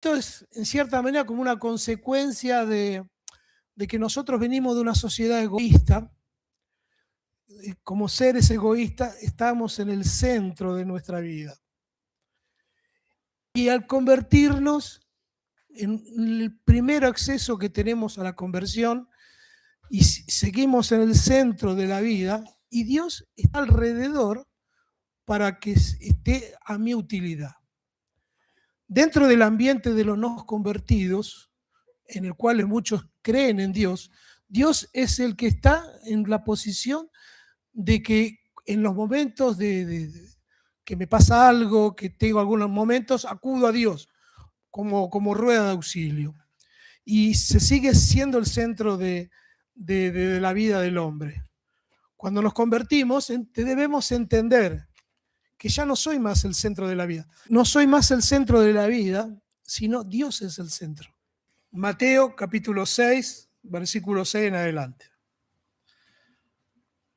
Esto es, en cierta manera, como una consecuencia de que nosotros venimos de una sociedad egoísta. Como seres egoístas estamos en el centro de nuestra vida. Y al convertirnos en el primer acceso que tenemos a la conversión, y seguimos en el centro de la vida, y Dios está alrededor para que esté a mi utilidad. Dentro del ambiente de los no convertidos, en el cual muchos creen en Dios, Dios es el que está en la posición de que en los momentos que me pasa algo, que tengo algunos momentos, acudo a Dios como rueda de auxilio. Y se sigue siendo el centro de la vida del hombre. Cuando nos convertimos, debemos entender que ya no soy más el centro de la vida. No soy más el centro de la vida, sino Dios es el centro. Mateo capítulo 6, versículo 6 en adelante.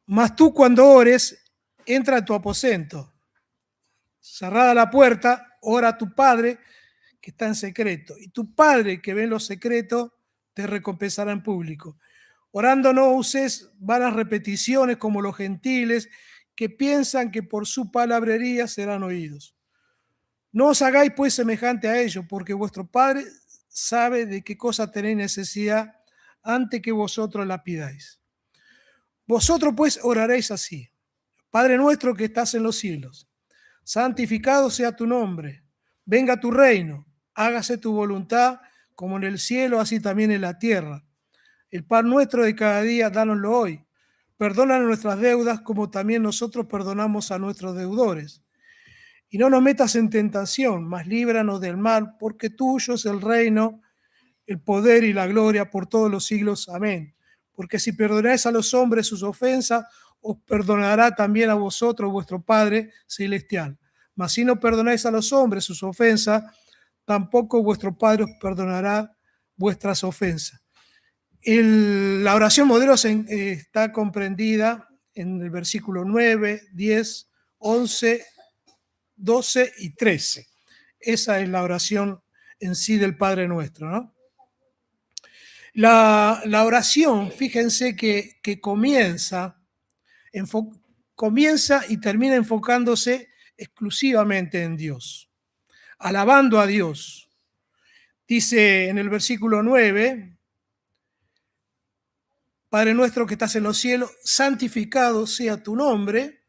Mas tú cuando ores, entra a tu aposento. Cerrada la puerta, ora a tu Padre que está en secreto. Y tu Padre que ve en lo secreto te recompensará en público. Orando no uses vanas repeticiones como los gentiles que piensan que por su palabrería serán oídos. No os hagáis pues semejante a ellos, porque vuestro Padre sabe de qué cosa tenéis necesidad antes que vosotros la pidáis. Vosotros pues oraréis así: Padre nuestro que estás en los cielos, santificado sea tu nombre, venga tu reino, hágase tu voluntad como en el cielo, así también en la tierra. El pan nuestro de cada día, dánoslo hoy. Perdona nuestras deudas como también nosotros perdonamos a nuestros deudores. Y no nos metas en tentación, mas líbranos del mal, porque tuyo es el reino, el poder y la gloria por todos los siglos. Amén. Porque si perdonáis a los hombres sus ofensas, os perdonará también a vosotros vuestro Padre celestial. Mas si no perdonáis a los hombres sus ofensas, tampoco vuestro Padre os perdonará vuestras ofensas. La oración modelo está comprendida en el versículo 9, 10, 11, 12 y 13. Esa es la oración en sí del Padre Nuestro, ¿no? La oración, fíjense que comienza y termina enfocándose exclusivamente en Dios, alabando a Dios. Dice en el versículo 9, Padre nuestro que estás en los cielos, santificado sea tu nombre.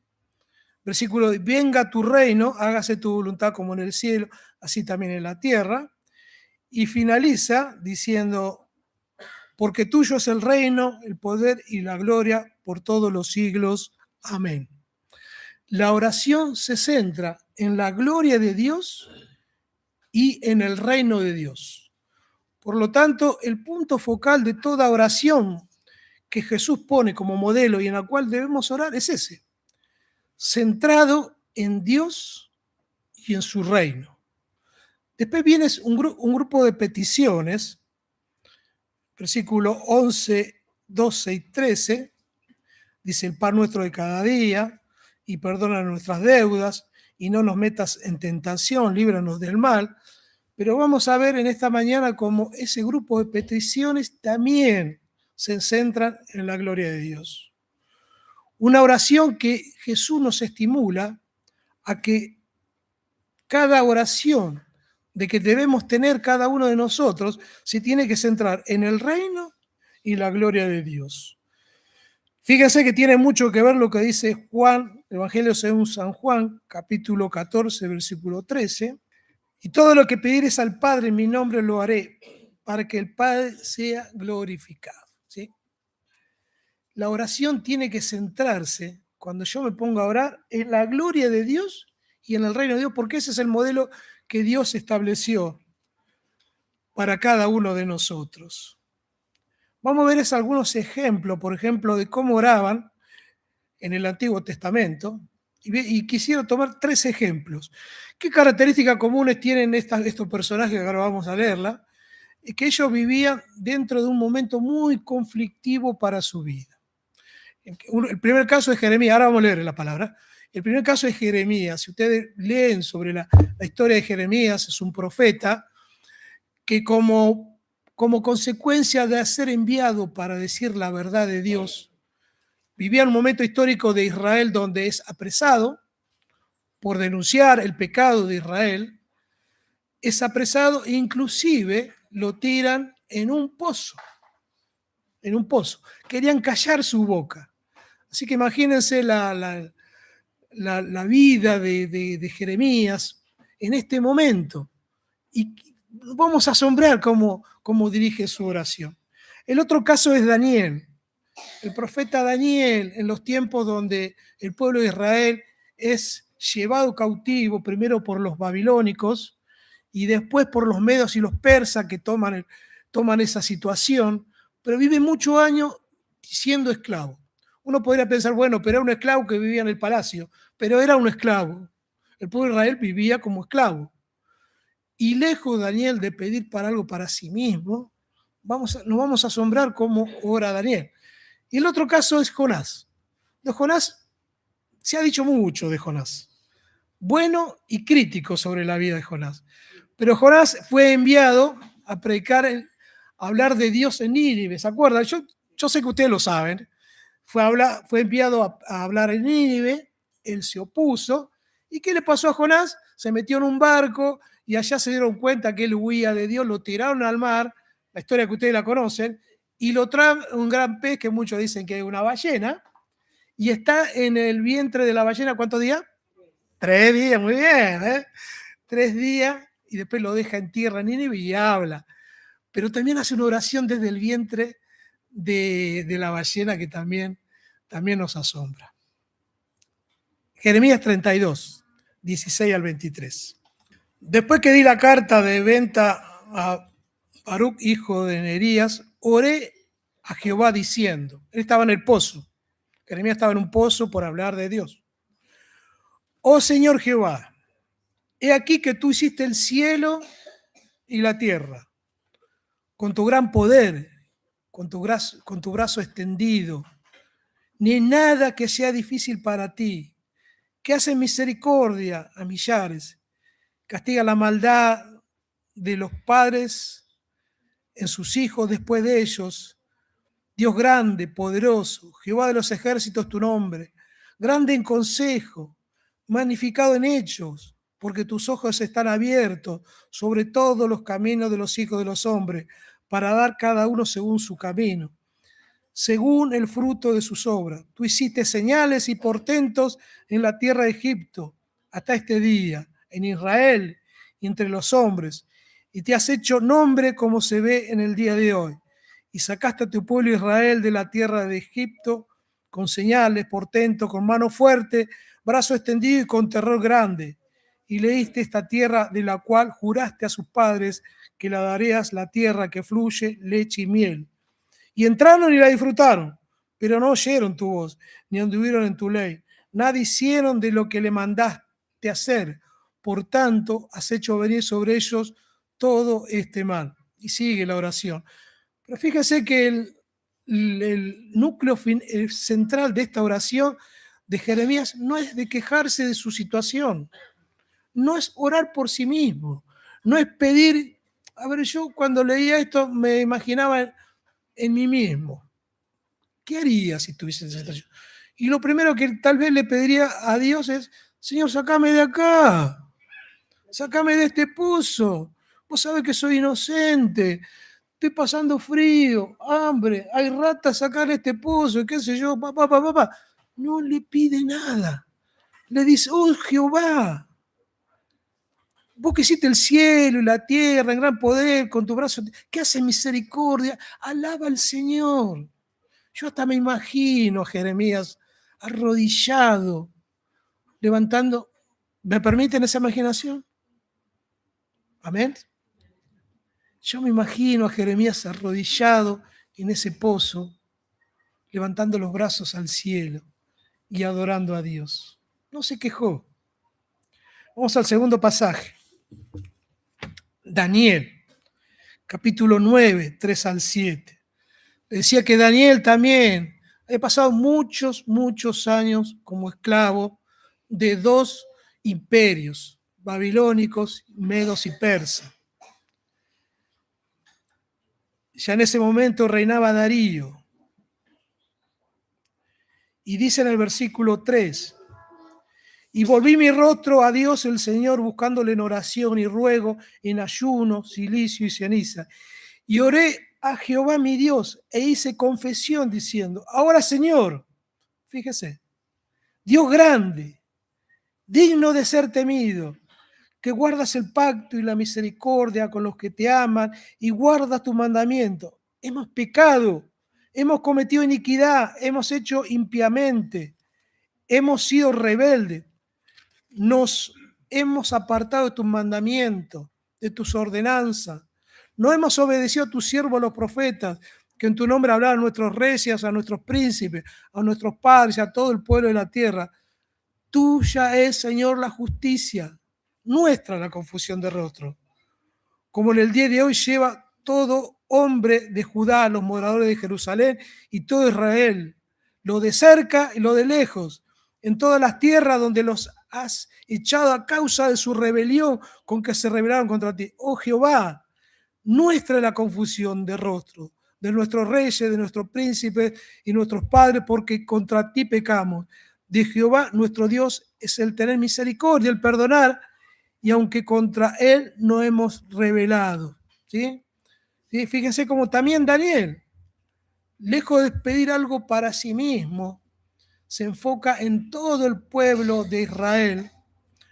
Versículo 10, venga tu reino, hágase tu voluntad como en el cielo, así también en la tierra. Y finaliza diciendo, porque tuyo es el reino, el poder y la gloria por todos los siglos. Amén. La oración se centra en la gloria de Dios y en el reino de Dios. Por lo tanto, el punto focal de toda oración que Jesús pone como modelo y en la cual debemos orar es ese, centrado en Dios y en su reino. Después viene un grupo de peticiones, versículos 11, 12 y 13, dice el pan nuestro de cada día, y perdona nuestras deudas, y no nos metas en tentación, líbranos del mal. Pero vamos a ver en esta mañana cómo ese grupo de peticiones también se centran en la gloria de Dios. Una oración que Jesús nos estimula a que cada oración de que debemos tener cada uno de nosotros se tiene que centrar en el reino y la gloria de Dios. Fíjense que tiene mucho que ver lo que dice Juan, Evangelio según San Juan, capítulo 14, versículo 13. Y todo lo que pidieres al Padre en mi nombre lo haré, para que el Padre sea glorificado. ¿Sí? La oración tiene que centrarse, cuando yo me pongo a orar, en la gloria de Dios y en el reino de Dios, porque ese es el modelo que Dios estableció para cada uno de nosotros. Vamos a ver algunos ejemplos, por ejemplo, de cómo oraban en el Antiguo Testamento, y quisiera tomar 3 ejemplos. ¿Qué características comunes tienen estos personajes que ahora vamos a leerla? Es que ellos vivían dentro de un momento muy conflictivo para su vida. El primer caso es Jeremías, ahora vamos a leer la palabra. El primer caso es Jeremías. Si ustedes leen sobre la historia de Jeremías, es un profeta que como consecuencia de ser enviado para decir la verdad de Dios, vivía un momento histórico de Israel donde es apresado por denunciar el pecado de Israel, es apresado e inclusive lo tiran en un pozo, en un pozo. Querían callar su boca. Así que imagínense la vida de Jeremías en este momento. Y vamos a asombrar cómo dirige su oración. El otro caso es Daniel, el profeta Daniel, en los tiempos donde el pueblo de Israel es llevado cautivo, primero por los babilónicos y después por los medos y los persas que toman esa situación, pero vive muchos años siendo esclavo. Uno podría pensar, bueno, pero era un esclavo que vivía en el palacio, pero era un esclavo. El pueblo de Israel vivía como esclavo. Y lejos Daniel de pedir para algo para sí mismo, nos vamos a asombrar cómo ora Daniel. Y el otro caso es Jonás. De Jonás se ha dicho mucho de Jonás, bueno y crítico sobre la vida de Jonás. Pero Jonás fue enviado a predicar, a hablar de Dios en Nínive, ¿se acuerdan? Yo sé que ustedes lo saben. Fue enviado a hablar en Nínive, él se opuso. ¿Y qué le pasó a Jonás? Se metió en un barco y allá se dieron cuenta que él huía de Dios, lo tiraron al mar, la historia que ustedes la conocen, y lo trae un gran pez que muchos dicen que es una ballena, y está en el vientre de la ballena, ¿cuántos días? 3 días, muy bien, ¿eh? 3 días, y después lo deja en tierra en Nínive y habla. Pero también hace una oración desde el vientre de la ballena que también nos asombra. Jeremías 32, 16 al 23. Después que di la carta de venta a Baruch, hijo de Nerías, oré a Jehová diciendo, él estaba en el pozo, Jeremías estaba en un pozo por hablar de Dios. Oh Señor Jehová, he aquí que tú hiciste el cielo y la tierra, con tu gran poder, con tu brazo extendido, ni nada que sea difícil para ti, que hace misericordia a millares, castiga la maldad de los padres en sus hijos después de ellos. Dios grande, poderoso, Jehová de los ejércitos tu nombre, grande en consejo, magnificado en hechos, porque tus ojos están abiertos sobre todos los caminos de los hijos de los hombres, para dar cada uno según su camino, según el fruto de sus obras. Tú hiciste señales y portentos en la tierra de Egipto hasta este día, en Israel y entre los hombres, y te has hecho nombre como se ve en el día de hoy. Y sacaste a tu pueblo Israel de la tierra de Egipto con señales, portentos, con mano fuerte, brazo extendido y con terror grande. Y le diste esta tierra de la cual juraste a sus padres que la darías, la tierra que fluye leche y miel. Y entraron y la disfrutaron, pero no oyeron tu voz, ni anduvieron en tu ley. Nada hicieron de lo que le mandaste hacer. Por tanto, has hecho venir sobre ellos todo este mal. Y sigue la oración. Pero fíjese que el núcleo central de esta oración de Jeremías no es de quejarse de su situación, no es orar por sí mismo, no es pedir. A ver, yo cuando leía esto me imaginaba en mí mismo. ¿Qué haría si estuviese en esa situación? Y lo primero que tal vez le pediría a Dios es, Señor, sacame de acá, sacame de este pozo. Vos sabés que soy inocente, estoy pasando frío, hambre, hay ratas, sacar este pozo, y qué sé yo, papá. No le pide nada. Le dice, oh Jehová, vos que hiciste el cielo y la tierra en gran poder, con tu brazo, que hace misericordia, alaba al Señor. Yo hasta me imagino a Jeremías arrodillado, levantando. ¿Me permiten esa imaginación? Amén. Yo me imagino a Jeremías arrodillado en ese pozo, levantando los brazos al cielo y adorando a Dios. No se quejó. Vamos al segundo pasaje. Daniel, capítulo 9, 3 al 7. Decía que Daniel también había pasado muchos años como esclavo de dos imperios, babilónicos, medos y persas. Ya en ese momento reinaba Darío. Y dice en el versículo 3, y volví mi rostro a Dios el Señor, buscándole en oración y ruego, en ayuno, cilicio y ceniza. Y oré a Jehová mi Dios e hice confesión diciendo, ahora Señor, fíjese, Dios grande, digno de ser temido, que guardas el pacto y la misericordia con los que te aman y guardas tu mandamiento. Hemos pecado, hemos cometido iniquidad, hemos hecho impiamente, hemos sido rebeldes, nos hemos apartado de tus mandamientos, de tus ordenanzas. No hemos obedecido a tus siervos los profetas, que en tu nombre hablaban a nuestros reyes, a nuestros príncipes, a nuestros padres, a todo el pueblo de la tierra. Tuya es, Señor, la justicia, nuestra la confusión de rostro. Como en el día de hoy lleva todo hombre de Judá, los moradores de Jerusalén y todo Israel, lo de cerca y lo de lejos, en todas las tierras donde los has echado a causa de su rebelión con que se rebelaron contra ti. Oh Jehová, nuestra es la confusión de rostro, de nuestros reyes, de nuestros príncipes y nuestros padres, porque contra ti pecamos. De Jehová, nuestro Dios, es el tener misericordia, el perdonar, y aunque contra él no hemos rebelado. ¿Sí? ¿Sí? Fíjense como también Daniel, lejos de pedir algo para sí mismo, se enfoca en todo el pueblo de Israel,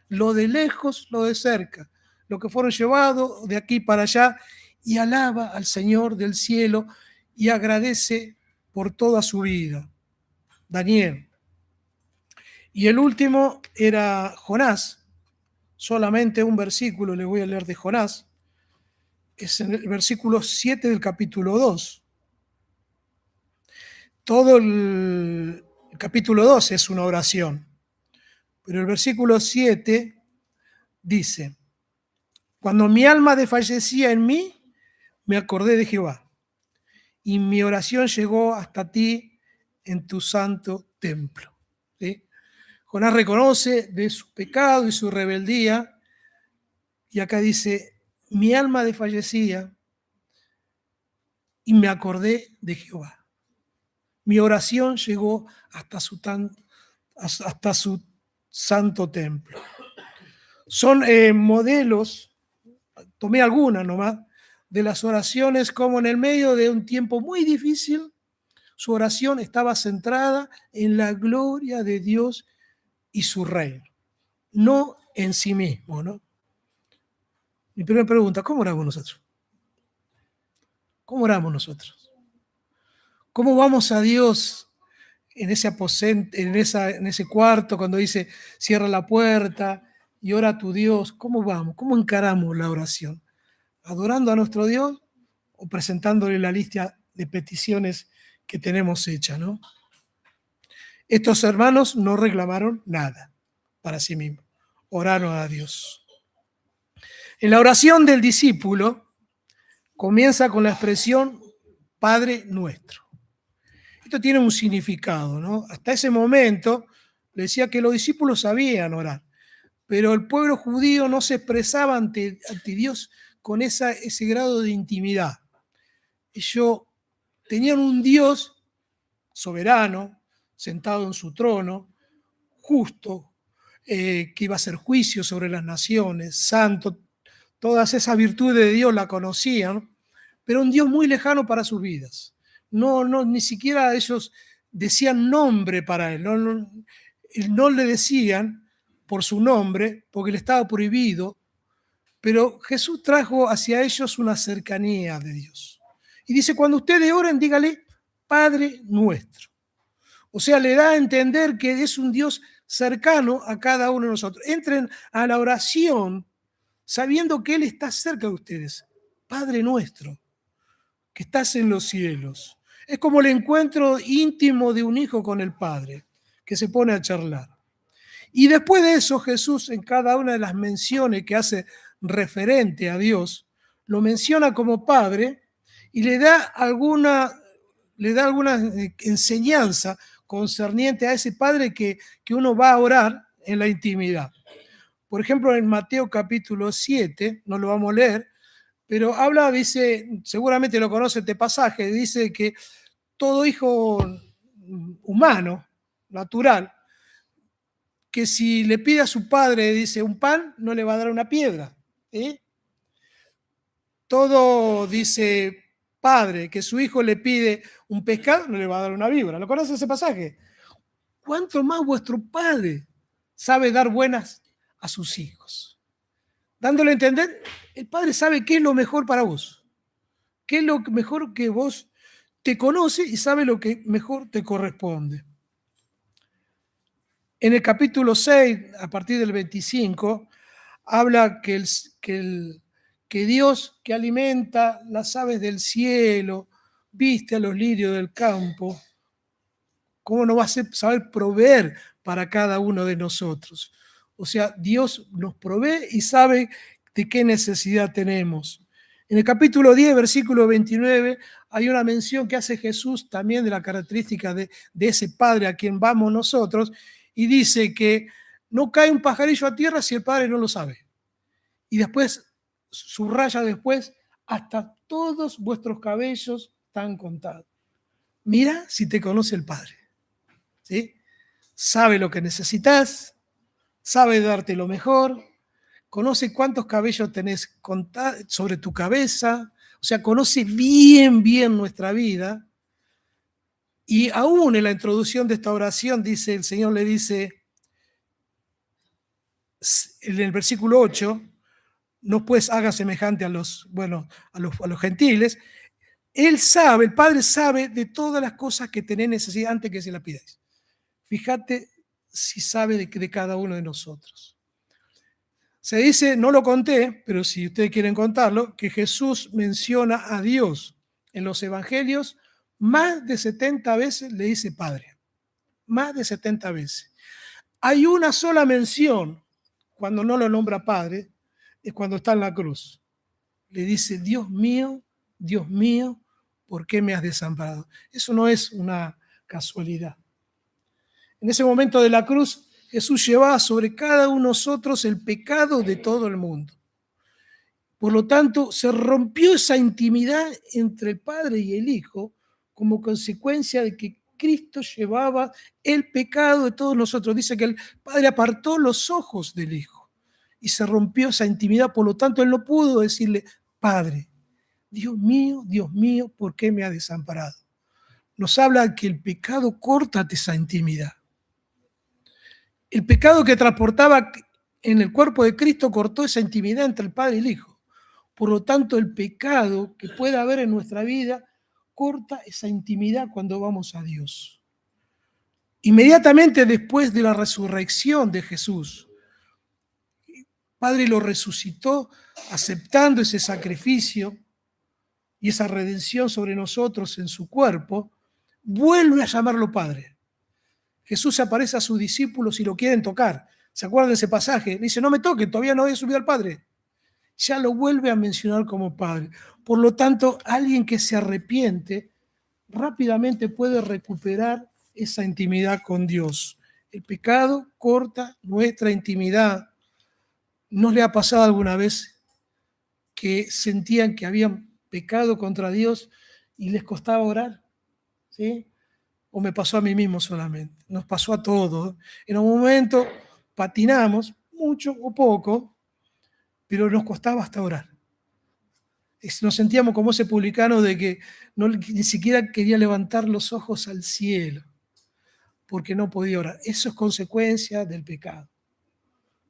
lo de lejos, lo de cerca, lo que fueron llevados de aquí para allá, y alaba al Señor del cielo y agradece por toda su vida. Daniel. Y el último era Jonás. Solamente un versículo le voy a leer de Jonás. Es en el versículo 7 del capítulo 2. Todo el capítulo 2 es una oración, pero el versículo 7 dice, cuando mi alma desfallecía en mí, me acordé de Jehová, y mi oración llegó hasta ti en tu santo templo. ¿Sí? Jonás reconoce de su pecado y su rebeldía, y acá dice, mi alma desfallecía y me acordé de Jehová. Mi oración llegó hasta su santo templo. Son modelos, tomé algunas nomás, de las oraciones como en el medio de un tiempo muy difícil, su oración estaba centrada en la gloria de Dios y su reino, no en sí mismo, ¿no? Mi primera pregunta, ¿cómo oramos nosotros? ¿Cómo oramos nosotros? ¿Cómo vamos a Dios en ese aposento, en ese cuarto, cuando dice cierra la puerta y ora a tu Dios? ¿Cómo vamos? ¿Cómo encaramos la oración? ¿Adorando a nuestro Dios o presentándole la lista de peticiones que tenemos hecha, ¿no? Estos hermanos no reclamaron nada para sí mismos, oraron a Dios. En la oración del discípulo comienza con la expresión Padre nuestro. Esto tiene un significado, ¿no? Hasta ese momento le decía que los discípulos sabían orar, pero el pueblo judío no se expresaba ante Dios con ese grado de intimidad. Ellos tenían un Dios soberano, sentado en su trono, justo, que iba a hacer juicio sobre las naciones, santo, todas esas virtudes de Dios la conocían, pero un Dios muy lejano para sus vidas. No, ni siquiera ellos decían nombre para él, no le decían por su nombre, porque le estaba prohibido, pero Jesús trajo hacia ellos una cercanía de Dios. Y dice, cuando ustedes oren, dígale, Padre nuestro. O sea, le da a entender que es un Dios cercano a cada uno de nosotros. Entren a la oración sabiendo que Él está cerca de ustedes. Padre nuestro, que estás en los cielos. Es como el encuentro íntimo de un hijo con el Padre, que se pone a charlar. Y después de eso, Jesús, en cada una de las menciones que hace referente a Dios, lo menciona como Padre y le da alguna enseñanza concerniente a ese Padre que uno va a orar en la intimidad. Por ejemplo, en Mateo capítulo 7, no lo vamos a leer, pero habla, dice, seguramente lo conoce este pasaje, dice que todo hijo humano, natural, que si le pide a su padre, dice, un pan, no le va a dar una piedra. ¿Sí? Todo, dice, padre, que su hijo le pide un pescado, no le va a dar una víbora. ¿Lo conoce ese pasaje? ¿Cuánto más vuestro Padre sabe dar buenas a sus hijos? Dándole a entender, el Padre sabe qué es lo mejor para vos, qué es lo mejor que vos te conoce y sabe lo que mejor te corresponde. En el capítulo 6, a partir del 25, habla que Dios que alimenta las aves del cielo, viste a los lirios del campo, ¿cómo no va a saber proveer para cada uno de nosotros? O sea, Dios nos provee y sabe de qué necesidad tenemos. En el capítulo 10, versículo 29, hay una mención que hace Jesús también de la característica de ese Padre a quien vamos nosotros, y dice que no cae un pajarillo a tierra si el Padre no lo sabe. Y después, subraya después, hasta todos vuestros cabellos están contados. Mira si te conoce el Padre. ¿Sí? Sabe lo que necesitas, sabe darte lo mejor, conoce cuántos cabellos tenés sobre tu cabeza, o sea, conoce bien, bien nuestra vida. Y aún en la introducción de esta oración, dice, el Señor le dice, en el versículo 8, no pues haga semejante a los gentiles. Él sabe, el Padre sabe de todas las cosas que tenés necesidad antes que se las pidáis. Fíjate si sabe de cada uno de nosotros. Se dice, no lo conté, pero si ustedes quieren contarlo, que Jesús menciona a Dios en los evangelios más de 70 veces, le dice Padre. Más de 70 veces. Hay una sola mención cuando no lo nombra Padre, es cuando está en la cruz. Le dice, Dios mío, ¿por qué me has desamparado? Eso no es una casualidad. En ese momento de la cruz, Jesús llevaba sobre cada uno de nosotros el pecado de todo el mundo. Por lo tanto, se rompió esa intimidad entre el Padre y el Hijo como consecuencia de que Cristo llevaba el pecado de todos nosotros. Dice que el Padre apartó los ojos del Hijo y se rompió esa intimidad. Por lo tanto, Él no pudo decirle, Padre, Dios mío, ¿por qué me has desamparado? Nos habla que el pecado corta esa intimidad. El pecado que transportaba en el cuerpo de Cristo cortó esa intimidad entre el Padre y el Hijo. Por lo tanto, el pecado que pueda haber en nuestra vida corta esa intimidad cuando vamos a Dios. Inmediatamente después de la resurrección de Jesús, el Padre lo resucitó aceptando ese sacrificio y esa redención sobre nosotros en su cuerpo, vuelve a llamarlo Padre. Jesús se aparece a sus discípulos y lo quieren tocar. ¿Se acuerdan de ese pasaje? Le dice, no me toquen, todavía no he subido al Padre. Ya lo vuelve a mencionar como Padre. Por lo tanto, alguien que se arrepiente rápidamente puede recuperar esa intimidad con Dios. El pecado corta nuestra intimidad. ¿No le ha pasado alguna vez que sentían que habían pecado contra Dios y les costaba orar? ¿Sí? ¿O me pasó a mí mismo solamente? Nos pasó a todos. En un momento patinamos, mucho o poco, pero nos costaba hasta orar. Nos sentíamos como ese publicano de que ni siquiera quería levantar los ojos al cielo, porque no podía orar. Eso es consecuencia del pecado.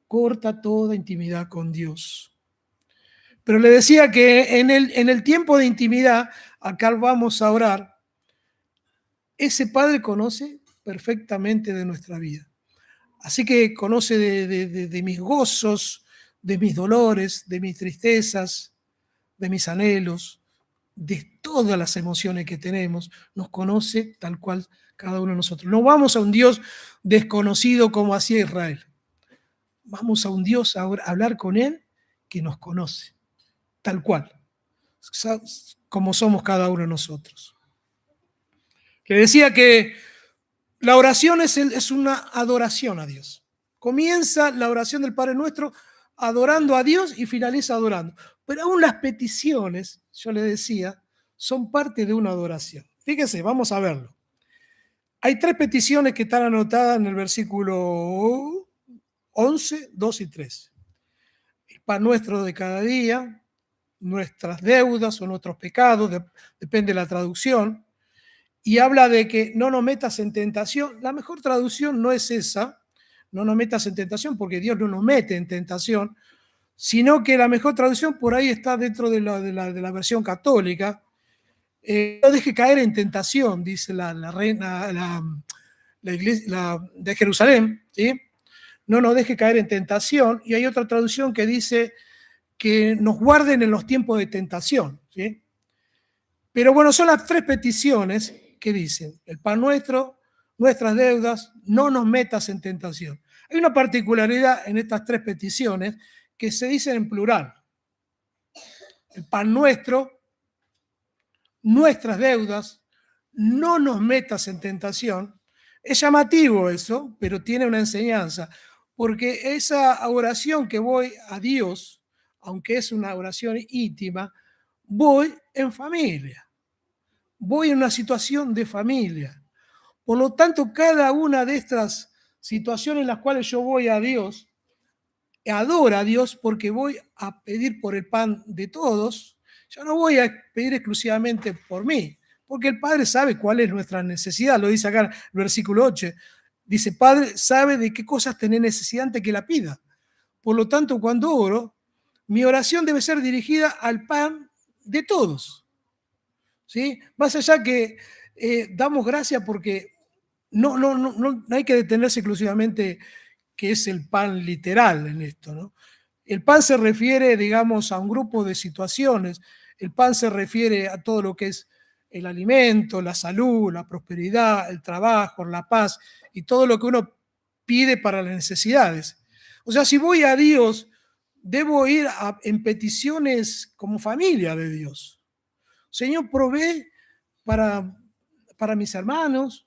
Corta toda intimidad con Dios. Pero le decía que en el tiempo de intimidad, acá vamos a orar, ese Padre conoce perfectamente de nuestra vida. Así que conoce de mis gozos, de mis dolores, de mis tristezas, de mis anhelos, de todas las emociones que tenemos, nos conoce tal cual cada uno de nosotros. No vamos a un Dios desconocido como hacía Israel. Vamos a un Dios a hablar con Él que nos conoce, tal cual, como somos cada uno de nosotros. Le decía que la oración es una adoración a Dios. Comienza la oración del Padre Nuestro adorando a Dios y finaliza adorando. Pero aún las peticiones, yo le decía, son parte de una adoración. Fíjese, vamos a verlo. Hay 3 peticiones que están anotadas en el versículo 11, 2 y 3. El pan nuestro de cada día, nuestras deudas o nuestros pecados, depende de la traducción, y habla de que no nos metas en tentación. La mejor traducción no es esa, no nos metas en tentación, porque Dios no nos mete en tentación, sino que la mejor traducción por ahí está dentro de la versión católica. No deje caer en tentación, dice la reina, la iglesia de Jerusalén, ¿sí? No nos deje caer en tentación. Y hay otra traducción que dice que nos guarden en los tiempos de tentación, ¿sí? Pero bueno, son las 3 peticiones que dicen: el pan nuestro, nuestras deudas, no nos metas en tentación. Hay una particularidad en estas 3 peticiones que se dicen en plural. El pan nuestro, nuestras deudas, no nos metas en tentación. Es llamativo eso, pero tiene una enseñanza, porque esa oración que voy a Dios, aunque es una oración íntima, voy en familia, voy en una situación de familia. Por lo tanto, cada una de estas situaciones en las cuales yo voy a Dios, adora a Dios porque voy a pedir por el pan de todos. Yo no voy a pedir exclusivamente por mí, porque el Padre sabe cuál es nuestra necesidad. Lo dice acá en el versículo 8. Dice: Padre sabe de qué cosas tenés necesidad antes que la pida. Por lo tanto, cuando oro, mi oración debe ser dirigida al pan de todos, ¿sí? Más allá que damos gracias porque no hay que detenerse exclusivamente que es el pan literal en esto, ¿no? El pan se refiere, digamos, a un grupo de situaciones. El pan se refiere a todo lo que es el alimento, la salud, la prosperidad, el trabajo, la paz y todo lo que uno pide para las necesidades. O sea, si voy a Dios, debo ir en peticiones como familia de Dios. Señor, provee para, para mis hermanos,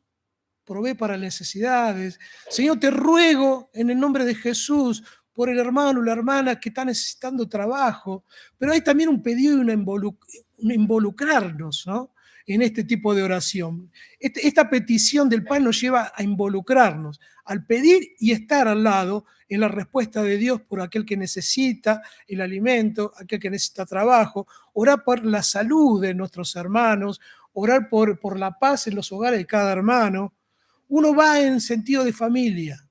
provee para las necesidades. Señor, te ruego en el nombre de Jesús por el hermano o la hermana que está necesitando trabajo. Pero hay también un pedido y un involucrarnos, ¿no?, en este tipo de oración. Esta petición del pan nos lleva a involucrarnos, al pedir y estar al lado en la respuesta de Dios por aquel que necesita el alimento, aquel que necesita trabajo, orar por la salud de nuestros hermanos, orar por la paz en los hogares de cada hermano. Uno va en sentido de familia.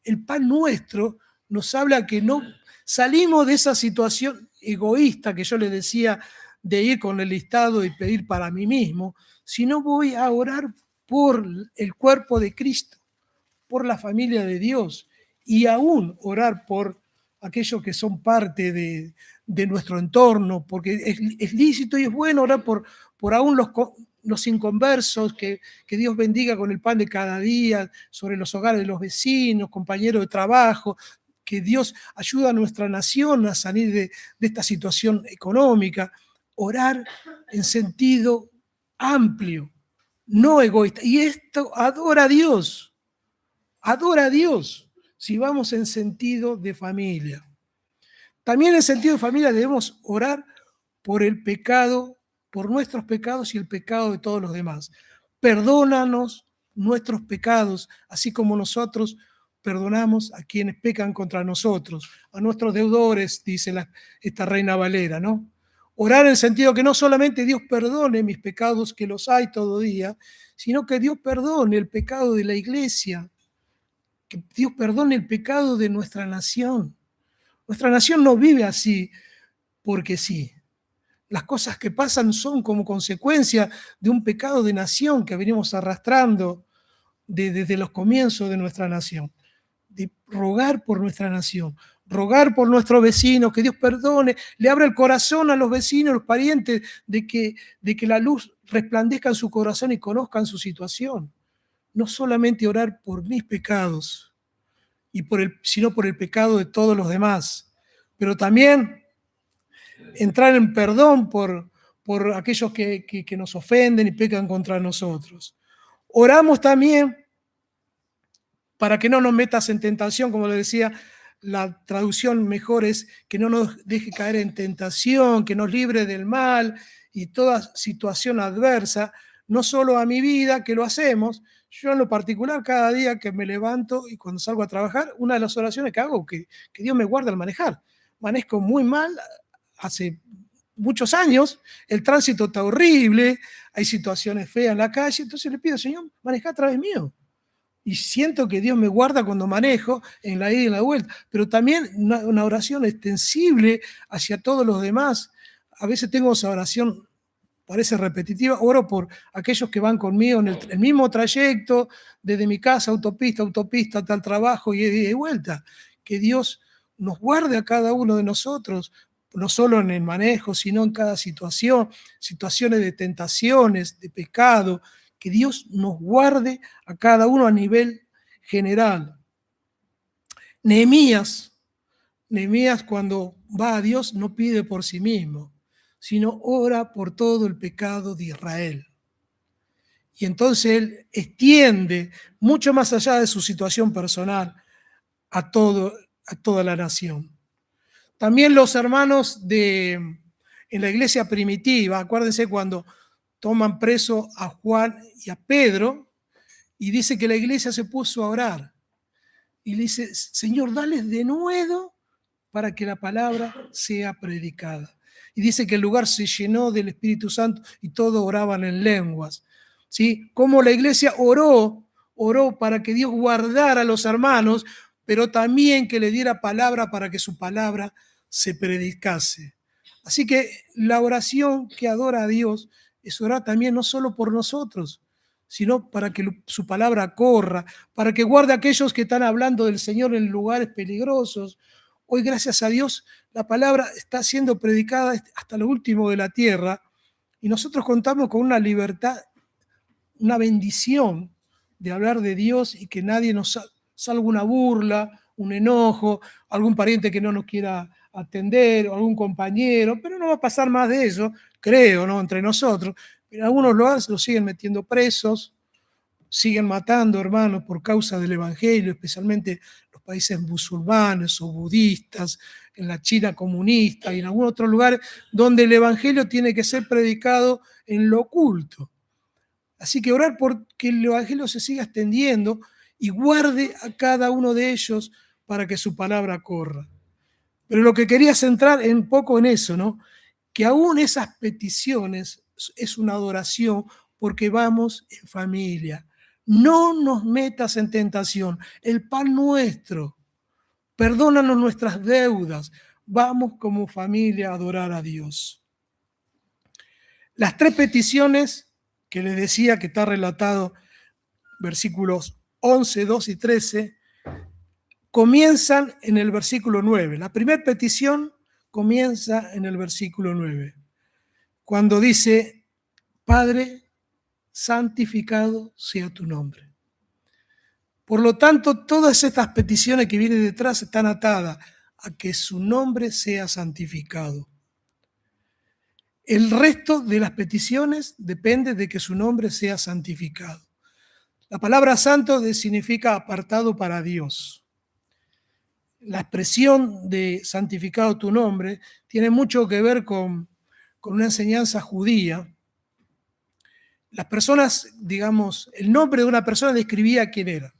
El pan nuestro nos habla que no salimos de esa situación egoísta que yo le decía, de ir con el listado y pedir para mí mismo, sino voy a orar por el cuerpo de Cristo, por la familia de Dios, y aún orar por aquellos que son parte de nuestro entorno, porque es lícito y es bueno orar por aún los inconversos, que Dios bendiga con el pan de cada día, sobre los hogares de los vecinos, compañeros de trabajo, que Dios ayude a nuestra nación a salir de esta situación económica. Orar en sentido amplio, no egoísta. Y esto adora a Dios. Adora a Dios si vamos en sentido de familia. También en sentido de familia debemos orar por el pecado, por nuestros pecados y el pecado de todos los demás. Perdónanos nuestros pecados, así como nosotros perdonamos a quienes pecan contra nosotros, a nuestros deudores, dice esta Reina Valera, ¿no? Orar en el sentido que no solamente Dios perdone mis pecados, que los hay todo día, sino que Dios perdone el pecado de la iglesia, que Dios perdone el pecado de nuestra nación. Nuestra nación no vive así porque sí. Las cosas que pasan son como consecuencia de un pecado de nación que venimos arrastrando desde los comienzos de nuestra nación. De rogar por nuestra nación, rogar por nuestros vecinos, que Dios perdone, le abra el corazón a los vecinos, a los parientes, de que la luz resplandezca en su corazón y conozcan su situación. No solamente orar por mis pecados, sino por el pecado de todos los demás, pero también entrar en perdón por aquellos que nos ofenden y pecan contra nosotros. Oramos también para que no nos metas en tentación, como le decía, la traducción mejor es que no nos deje caer en tentación, que nos libre del mal y toda situación adversa, no solo a mi vida, que lo hacemos. Yo en lo particular, cada día que me levanto y cuando salgo a trabajar, una de las oraciones que hago es que Dios me guarde al manejar. Manejo muy mal, hace muchos años, el tránsito está horrible, hay situaciones feas en la calle, entonces le pido, Señor, maneja a través mío. Y siento que Dios me guarda cuando manejo en la ida y en la vuelta, pero también una oración extensible hacia todos los demás. A veces tengo esa oración, parece repetitiva, oro por aquellos que van conmigo en el mismo trayecto, desde mi casa, autopista, hasta el trabajo y de ida y vuelta. Que Dios nos guarde a cada uno de nosotros, no solo en el manejo, sino en cada situación, situaciones de tentaciones, de pecado, que Dios nos guarde a cada uno a nivel general. Nehemías cuando va a Dios no pide por sí mismo, sino ora por todo el pecado de Israel. Y entonces él extiende mucho más allá de su situación personal a toda la nación. También los hermanos en la iglesia primitiva, acuérdense cuando toman preso a Juan y a Pedro, y dice que la iglesia se puso a orar. Y le dice, Señor, dales de nuevo para que la palabra sea predicada. Y dice que el lugar se llenó del Espíritu Santo y todos oraban en lenguas. ¿Sí? Como la iglesia oró para que Dios guardara a los hermanos, pero también que le diera palabra para que su palabra se predicase. Así que la oración que adora a Dios es orar también no solo por nosotros, sino para que su palabra corra, para que guarde a aquellos que están hablando del Señor en lugares peligrosos. Hoy, gracias a Dios, la palabra está siendo predicada hasta lo último de la tierra y nosotros contamos con una libertad, una bendición de hablar de Dios y que nadie nos salga una burla, un enojo, algún pariente que no nos quiera atender, o algún compañero, pero no va a pasar más de eso, creo, ¿no? Entre nosotros. Pero algunos lo siguen metiendo presos, siguen matando hermanos por causa del Evangelio, especialmente los países musulmanes o budistas, en la China comunista y en algún otro lugar donde el Evangelio tiene que ser predicado en lo oculto. Así que orar por que el Evangelio se siga extendiendo y guarde a cada uno de ellos para que su palabra corra. Pero lo que quería centrar un poco en eso, ¿no? Que aún esas peticiones es una adoración porque vamos en familia. No nos metas en tentación. El pan nuestro. Perdónanos nuestras deudas. Vamos como familia a adorar a Dios. Las tres peticiones que les decía que está relatado, versículos 11, 2 y 13, comienzan en el versículo 9. La primera petición comienza en el versículo 9, cuando dice, Padre, santificado sea tu nombre. Por lo tanto, todas estas peticiones que vienen detrás están atadas a que su nombre sea santificado. El resto de las peticiones depende de que su nombre sea santificado. La palabra santo significa apartado para Dios. La expresión de santificado tu nombre tiene mucho que ver con una enseñanza judía. Las personas, digamos, el nombre de una persona describía quién era.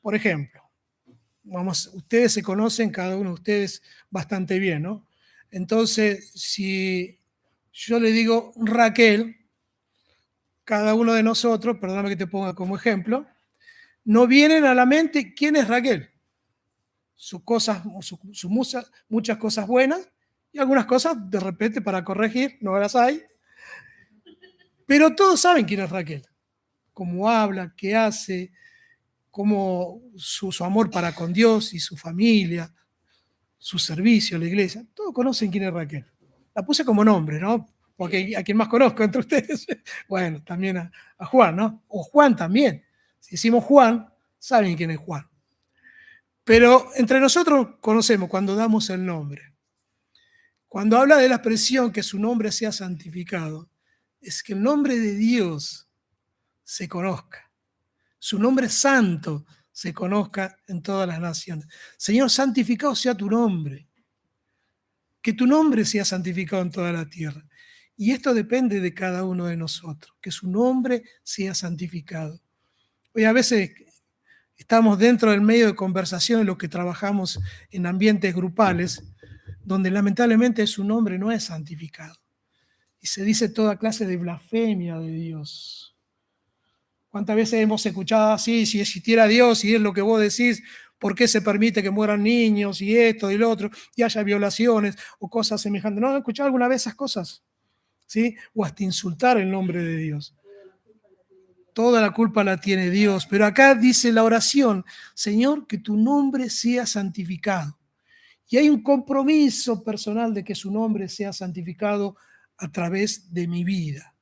Por ejemplo, ustedes se conocen, cada uno de ustedes bastante bien, ¿no? Entonces, si yo le digo Raquel, cada uno de nosotros, perdóname que te ponga como ejemplo, no vienen a la mente quién es Raquel. Muchas cosas buenas y algunas cosas de repente para corregir, no las hay. Pero todos saben quién es Raquel, cómo habla, qué hace, cómo su amor para con Dios y su familia, su servicio a la iglesia. Todos conocen quién es Raquel. La puse como nombre, ¿no? Porque a quien más conozco entre ustedes, bueno, también a Juan, ¿no? O Juan también. Si decimos Juan, saben quién es Juan. Pero entre nosotros conocemos cuando damos el nombre. Cuando habla de la expresión que su nombre sea santificado, es que el nombre de Dios se conozca. Su nombre santo se conozca en todas las naciones. Señor, santificado sea tu nombre. Que tu nombre sea santificado en toda la tierra. Y esto depende de cada uno de nosotros, que su nombre sea santificado. Hoy a veces estamos dentro del medio de conversaciones, los que trabajamos en ambientes grupales, donde lamentablemente su nombre no es santificado. Y se dice toda clase de blasfemia de Dios. ¿Cuántas veces hemos escuchado así, si existiera Dios y es lo que vos decís, por qué se permite que mueran niños y esto y lo otro, y haya violaciones o cosas semejantes? ¿No han escuchado alguna vez esas cosas? ¿Sí? O hasta insultar el nombre de Dios. Toda la culpa la tiene Dios, pero acá dice la oración, Señor, que tu nombre sea santificado. Y hay un compromiso personal de que su nombre sea santificado a través de mi vida.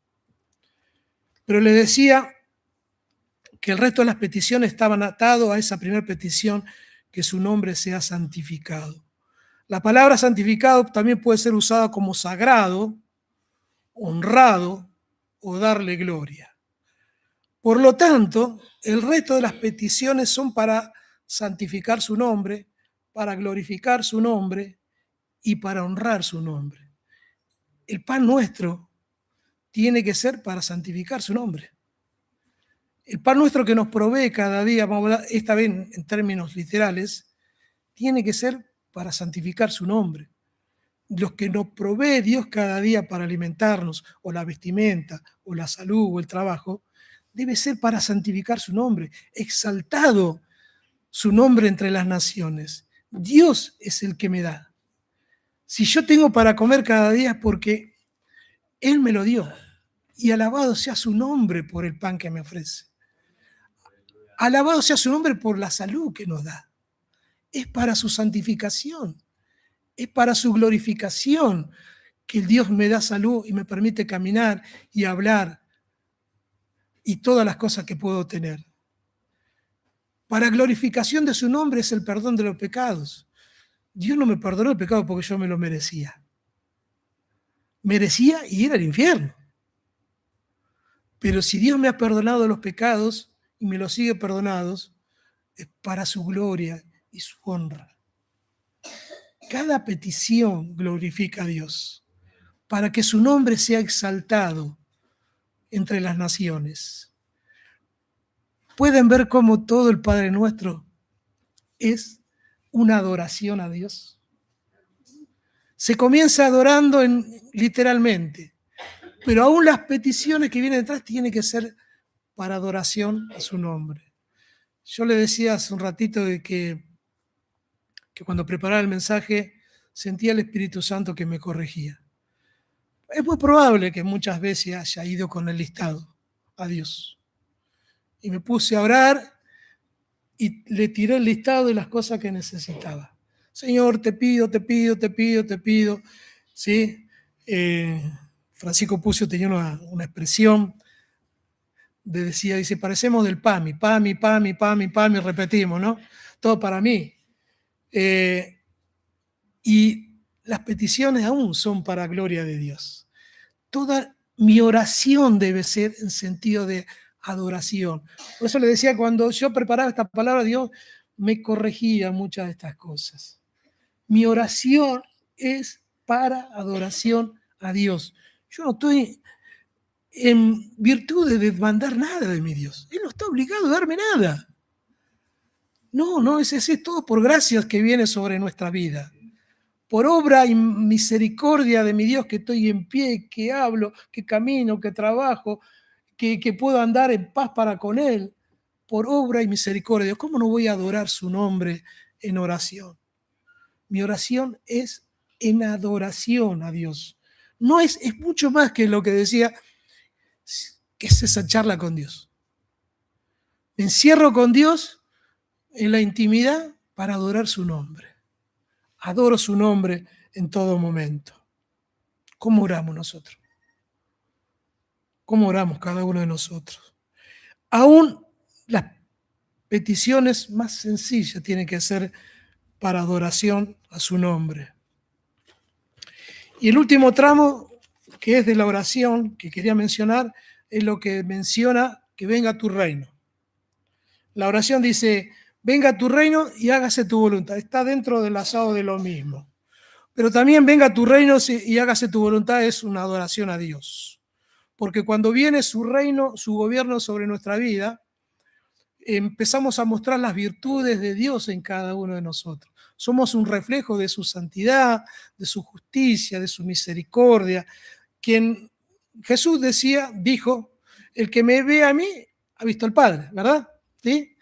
Pero le decía que el resto de las peticiones estaban atados a esa primera petición, que su nombre sea santificado. La palabra santificado también puede ser usada como sagrado, honrado o darle gloria. Por lo tanto, el resto de las peticiones son para santificar su nombre, para glorificar su nombre y para honrar su nombre. El pan nuestro tiene que ser para santificar su nombre. El pan nuestro que nos provee cada día, vamos a hablar esta vez en términos literales, tiene que ser para santificar su nombre. Los que nos provee Dios cada día para alimentarnos, o la vestimenta, o la salud, o el trabajo, debe ser para santificar su nombre, exaltado su nombre entre las naciones. Dios es el que me da. Si yo tengo para comer cada día es porque Él me lo dio. Y alabado sea su nombre por el pan que me ofrece. Alabado sea su nombre por la salud que nos da. Es para su santificación. Es para su glorificación que Dios me da salud y me permite caminar y hablar y todas las cosas que puedo tener. Para glorificación de su nombre es el perdón de los pecados. Dios no me perdonó el pecado porque yo me lo merecía. Merecía ir al infierno. Pero si Dios me ha perdonado los pecados y me los sigue perdonados, es para su gloria y su honra. Cada petición glorifica a Dios, para que su nombre sea exaltado entre las naciones. ¿Pueden ver cómo todo el Padre Nuestro es una adoración a Dios? Se comienza adorando literalmente, pero aún las peticiones que vienen detrás tienen que ser para adoración a su nombre. Yo le decía hace un ratito de que cuando preparaba el mensaje sentía el Espíritu Santo que me corregía. Es muy probable que muchas veces haya ido con el listado a Dios. Y me puse a orar y le tiré el listado de las cosas que necesitaba. Señor, te pido, te pido, te pido, te pido. ¿Sí? Francisco Pucio tenía una expresión dice, parecemos del PAMI, PAMI, PAMI, PAMI, PAMI, repetimos, ¿no? Todo para mí. Y las peticiones aún son para gloria de Dios. Toda mi oración debe ser en sentido de adoración. Por eso le decía, cuando yo preparaba esta palabra, Dios me corregía muchas de estas cosas. Mi oración es para adoración a Dios. Yo no estoy en virtud de demandar nada de mi Dios. Él no está obligado a darme nada. No, ese es todo por gracias que viene sobre nuestra vida. Por obra y misericordia de mi Dios que estoy en pie, que hablo, que camino, que trabajo, que puedo andar en paz para con Él. Por obra y misericordia de Dios. ¿Cómo no voy a adorar su nombre en oración? Mi oración es en adoración a Dios. No es mucho más que lo que decía, que es esa charla con Dios. Me encierro con Dios en la intimidad para adorar su nombre. Adoro su nombre en todo momento. ¿Cómo oramos nosotros? ¿Cómo oramos cada uno de nosotros? Aún las peticiones más sencillas tienen que ser para adoración a su nombre. Y el último tramo, que es de la oración, que quería mencionar, es lo que menciona que venga tu reino. La oración dice, venga tu reino y hágase tu voluntad. Está dentro del asado de lo mismo. Pero también venga tu reino y hágase tu voluntad es una adoración a Dios. Porque cuando viene su reino, su gobierno sobre nuestra vida, empezamos a mostrar las virtudes de Dios en cada uno de nosotros. Somos un reflejo de su santidad, de su justicia, de su misericordia. Quien Jesús dijo, el que me ve a mí ha visto al Padre, ¿verdad? ¿Sí?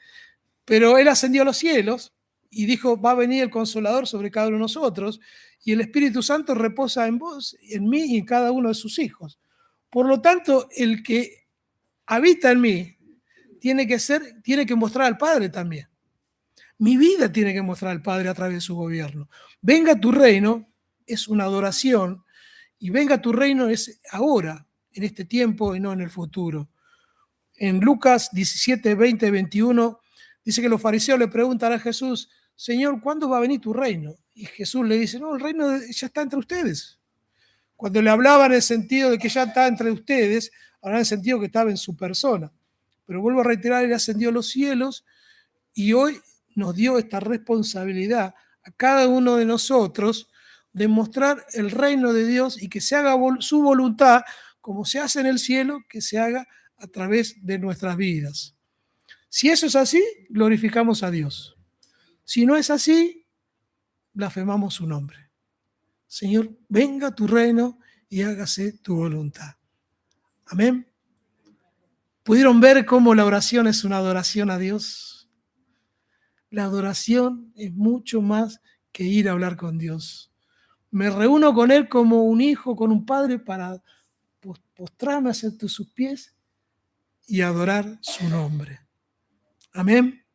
Pero Él ascendió a los cielos y dijo, va a venir el Consolador sobre cada uno de nosotros y el Espíritu Santo reposa en vos, en mí y en cada uno de sus hijos. Por lo tanto, el que habita en mí tiene que mostrar al Padre también. Mi vida tiene que mostrar al Padre a través de su gobierno. Venga tu reino es una adoración y venga tu reino es ahora, en este tiempo y no en el futuro. En Lucas 17, 20, 21 dice que los fariseos le preguntan a Jesús, Señor, ¿cuándo va a venir tu reino? Y Jesús le dice, no, el reino ya está entre ustedes. Cuando le hablaban en el sentido de que ya está entre ustedes, hablaba en el sentido que estaba en su persona. Pero vuelvo a reiterar, Él ascendió a los cielos y hoy nos dio esta responsabilidad a cada uno de nosotros de mostrar el reino de Dios y que se haga su voluntad, como se hace en el cielo, que se haga a través de nuestras vidas. Si eso es así, glorificamos a Dios. Si no es así, blasfemamos su nombre. Señor, venga tu reino y hágase tu voluntad. Amén. ¿Pudieron ver cómo la oración es una adoración a Dios? La adoración es mucho más que ir a hablar con Dios. Me reúno con Él como un hijo, con un padre, para postrarme ante sus pies y adorar su nombre. Amén.